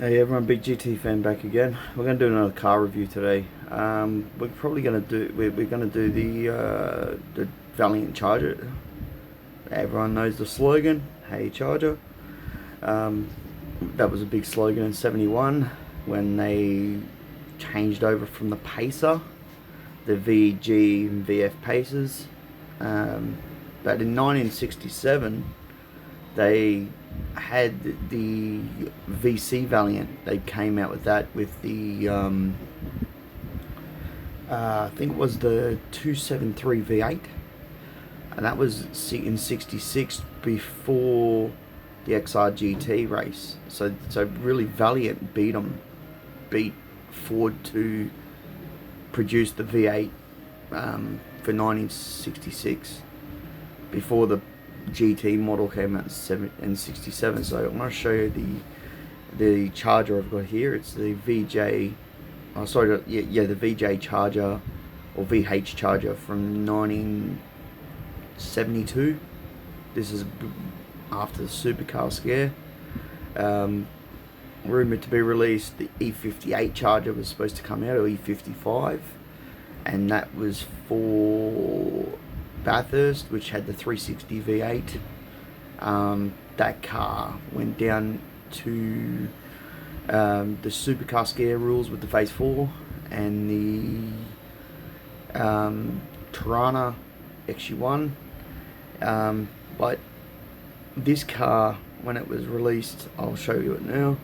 Hey everyone, big GT fan back again. We're going to do another car review today. We're probably going to do we're going to do the Valiant Charger. Everyone knows the slogan, "Hey Charger." Um, that was a big slogan in '71 when they changed over from the Pacer, the VG and VF Pacers. But in 1967, they had the VC Valiant. They came out with that with the I think it was the 273 V8, and that was in '66 before the XR GT race. So really Valiant beat Ford to produce the V8 for 1966 before the GT model came out in '67. So I'm going to show you the Charger I've got here. It's the VJ, oh sorry, yeah, the VJ Charger or VH Charger from 1972. This is after the supercar scare. Rumored to be released, the E58 Charger was supposed to come out, or E55, and that was for Bathurst, which had the 360 V8. That car went down to the supercar scare rules with the Phase 4 and the Tirana XU1. But this car, when it was released, I'll show you it now.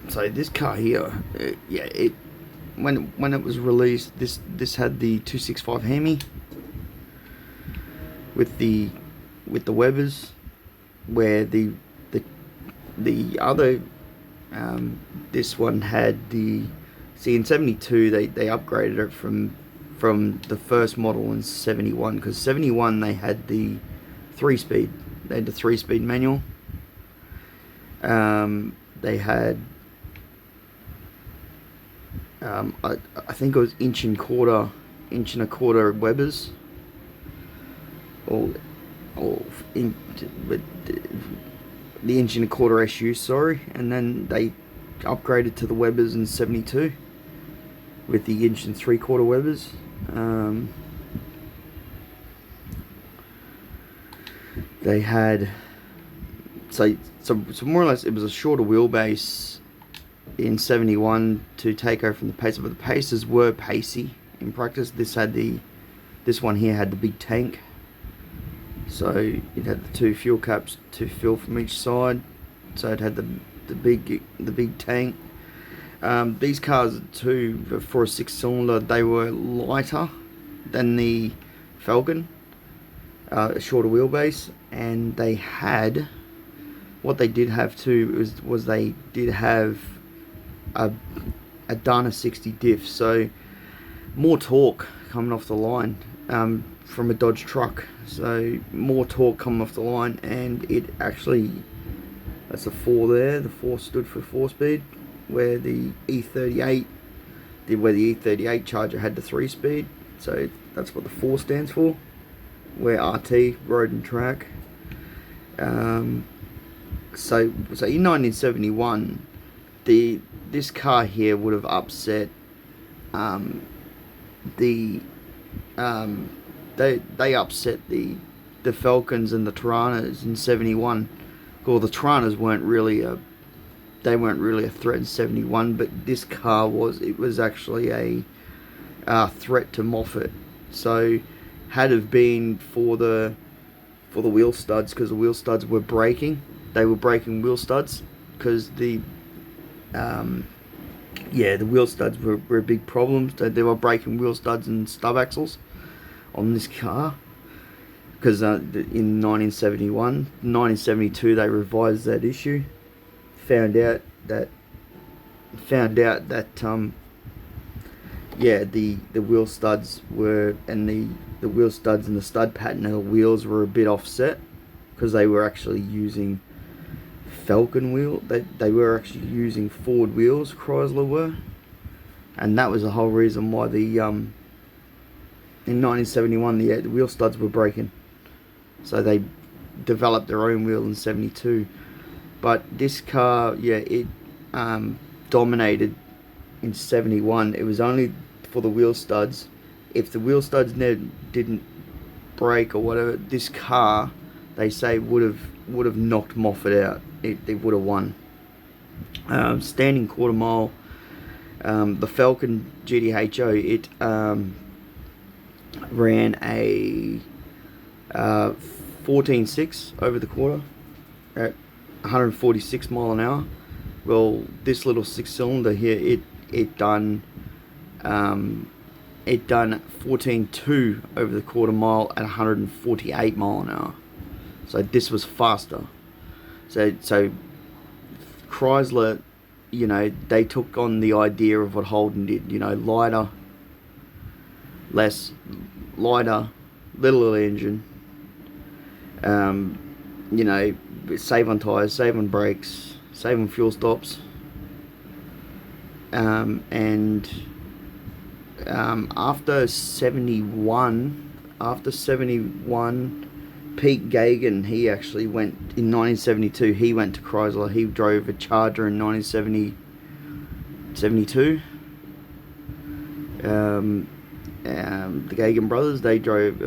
So this car here, when it was released, this had the 265 Hemi with the Webers, where the other this one had the, see, in '72 they upgraded it from the first model in '71, because '71 they had the 3-speed. They had the 3-speed manual. They had I think it was inch and a quarter Webers, or with the inch and a quarter SU, sorry, and then they upgraded to the Webers in '72 with the inch and 3/4 Webers. They had so more or less it was a shorter wheelbase in '71 to take over from the Pacer, but the Pacers were pacey in practice. This one here had the big tank, so it had the 2 fuel caps to fill from each side, so it had the big tank. These cars too, for a 6-cylinder, they were lighter than the Falcon, a shorter wheelbase, and they had, what they did have too was they did have a Dana 60 diff, so more torque coming off the line from a Dodge truck. So more torque coming off the line, and it actually, that's a 4 there. The 4 stood for 4-speed, where the E38 Charger had the 3-speed. So that's what the 4 stands for, where RT, road and track. So in 1971, this car here would have upset they upset the Falcons and the Tiranas in '71. Well, the Tiranas weren't really a threat in '71, but this car was. It was actually a threat to Moffat. So had have been for the wheel studs, because the wheel studs were breaking. They were breaking wheel studs because the wheel studs were a big problem. They were breaking wheel studs and stub axles on this car, because in 1972 they revised that issue. Found out that the wheel studs were, and the wheel studs and the stud pattern of the wheels were a bit offset, because they were actually using Falcon wheel. They were actually using Ford wheels, Chrysler were, and that was the whole reason why the in 1971 the wheel studs were breaking. So they developed their own wheel in 72. But this car, yeah, it dominated in 71. It was only for the wheel studs. If the wheel studs didn't break or whatever, this car, they say, would have knocked Moffat out. It would have won. Standing quarter mile, the Falcon GTHO, it ran a 14.6 over the quarter at 146 mile an hour. Well, this little 6-cylinder here, it done 14.2 over the quarter mile at 148 mile an hour. So this was faster. So Chrysler, you know, they took on the idea of what Holden did. You know, lighter, little engine. You know, save on tires, save on brakes, save on fuel stops. After 71, Pete Gagan, he actually went in 1972. He went to Chrysler. He drove a Charger in 1972. The Gagan brothers, they drove.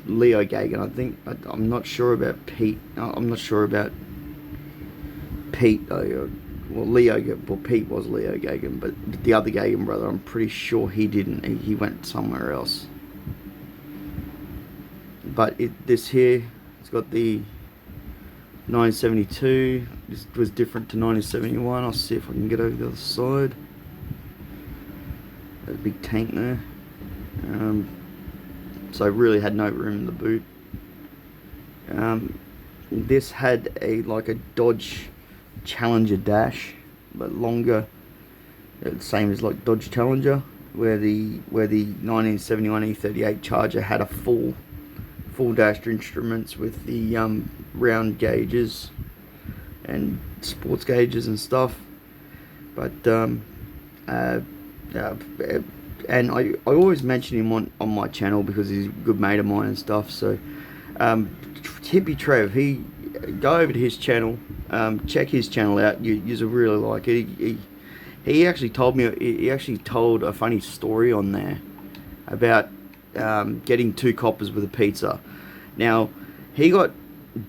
Leo Gagan, I think. I'm not sure about Pete. I'm not sure about Pete. Pete was Leo Gagan, but the other Gagan brother, I'm pretty sure he didn't. He went somewhere else. But this here, it's got the 1972. This was different to 1971. I'll see if I can get over the other side. That big tank there. So I really had no room in the boot. This had like a Dodge Challenger dash, but longer, same as like Dodge Challenger, where the 1971 E38 Charger had a full dash instruments with the round gauges and sports gauges and stuff. But and I always mention him on my channel because he's a good mate of mine and stuff. So Hippie Trev, go over to his channel, check his channel out. You'll really like it. He actually told me, he actually told a funny story on there about getting 2 coppers with a pizza. Now, he got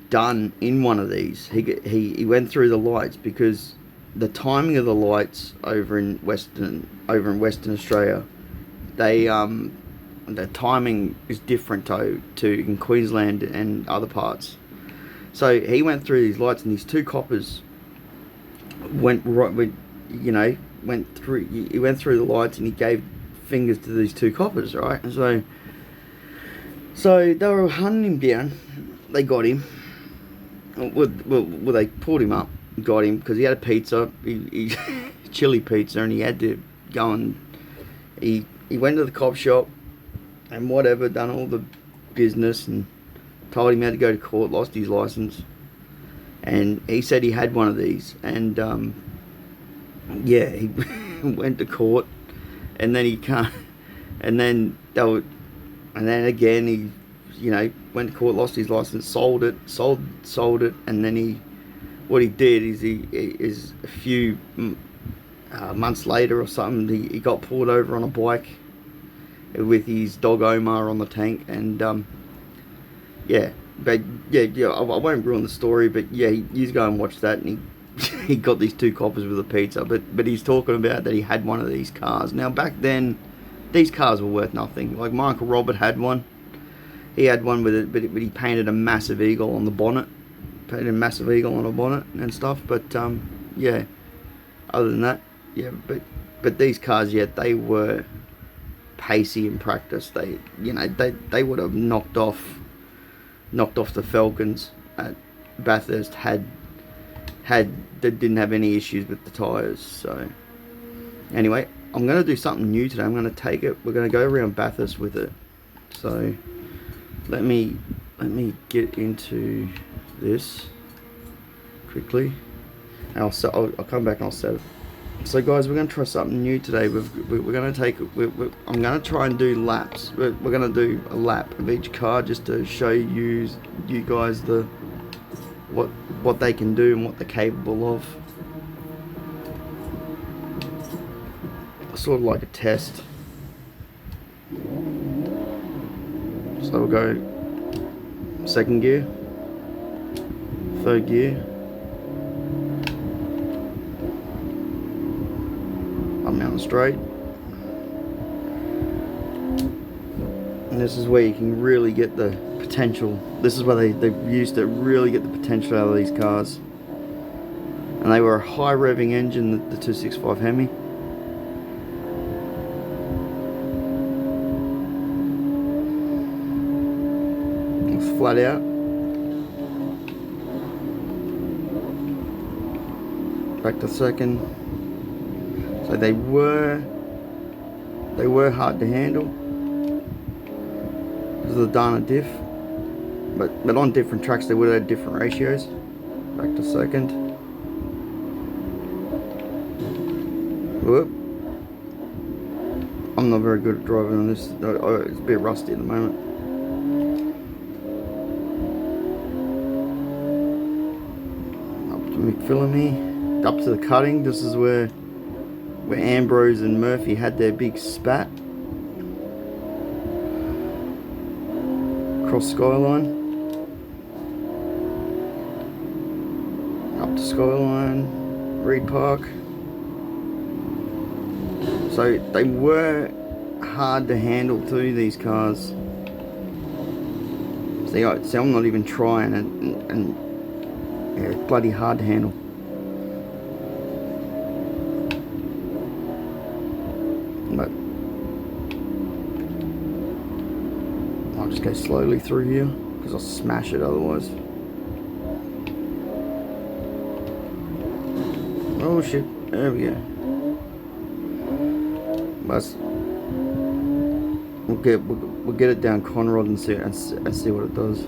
done in one of these. He went through the lights because the timing of the lights over in Western Australia, the timing is different to in Queensland and other parts. So he went through these lights, and these 2 coppers went through the lights, and he gave fingers to these 2 coppers, right? And so they were hunting him down. They got him. Well, they pulled him up, got him because he had a pizza, he chili pizza, and he had to go and he went to the cop shop and whatever, done all the business, and told him he had to go to court, lost his license, and he said he had one of these, and yeah, he went to court, and then he can't, and then again he, you know, went to court, lost his license, sold it, and then what he did is is a few months later or something, he got pulled over on a bike with his dog Omar on the tank, and yeah, I won't ruin the story, but yeah, you go and watch that, and he got these 2 coppers with a pizza, but he's talking about that he had one of these cars. Now back then, these cars were worth nothing. Like my Uncle Robert had one. He had one with it, but he painted a massive eagle on the bonnet. Painted a massive eagle on a bonnet and stuff. But yeah, other than that, yeah. But these cars, yeah, they were pacey in practice. They would have knocked off the Falcons at Bathurst had they didn't have any issues with the tires. So anyway, I'm going to do something new today. I'm going to take it. We're going to go around Bathurst with it. So let me get into this quickly. And I'll come back and I'll set it. So guys, we're going to try something new today. We're going to take, I'm going to try and do laps. We're going to do a lap of each car just to show you guys what they can do and what they're capable of. Sort of like a test. So we'll go second gear, third gear, up mountain straight, and this is where you can really get the potential. This is where they've used to really get the potential out of these cars. And they were a high revving engine, the 265 Hemi. Flat out. Back to second. So they were hard to handle because of the Dana diff, but on different tracks they would have had different ratios. Back to second. Whoop. I'm not very good at driving on this. It's a bit rusty at the moment. McPhillamy, up to the cutting. This is where Ambrose and Murphy had their big spat. Cross Skyline, up to Skyline, Reed Park. So they were hard to handle too, these cars. See, I'm not even trying, and yeah, it's bloody hard to handle. But I'll just go slowly through here because I'll smash it otherwise. Oh shit, there we go. But we'll get it down Conrod and see what it does.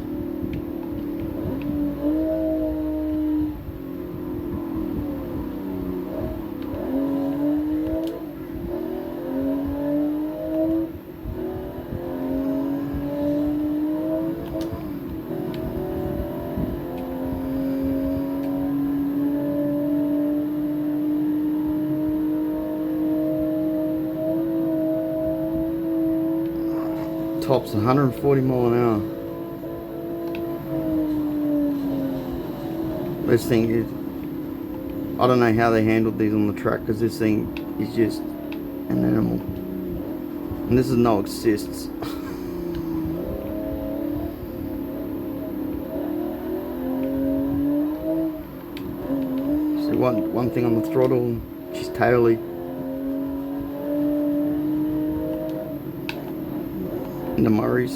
Tops 140 mile an hour. This thing is, I don't know how they handled these on the track, because this thing is just an animal. And this is no assists. See, one thing on the throttle, she's taily. In the Murrays.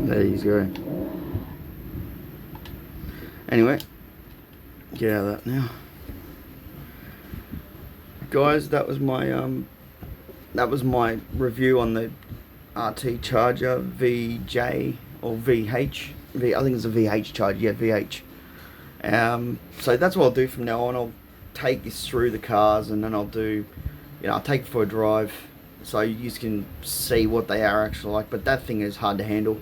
There you go. Anyway, get out of that now, guys. That was my review on the RT Charger VJ or VH. I think it's a VH Charger. Yeah, VH. So that's what I'll do from now on. I'll take this through the cars, and then I'll do, I'll take it for a drive, so you can see what they are actually like. But that thing is hard to handle.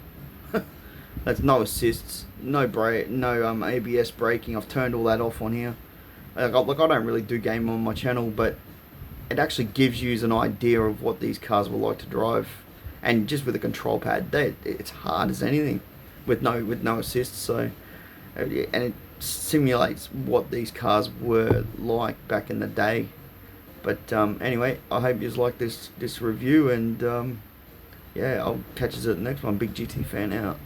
That's no assists, no brake, no ABS braking. I've turned all that off on here. Like, I don't really do game on my channel, but it actually gives you an idea of what these cars will like to drive. And just with a control pad, it's hard as anything with no assists. So, and it simulates what these cars were like back in the day. But anyway, I hope you like this review, and yeah, I'll catch you at the next one. Big GT fan out.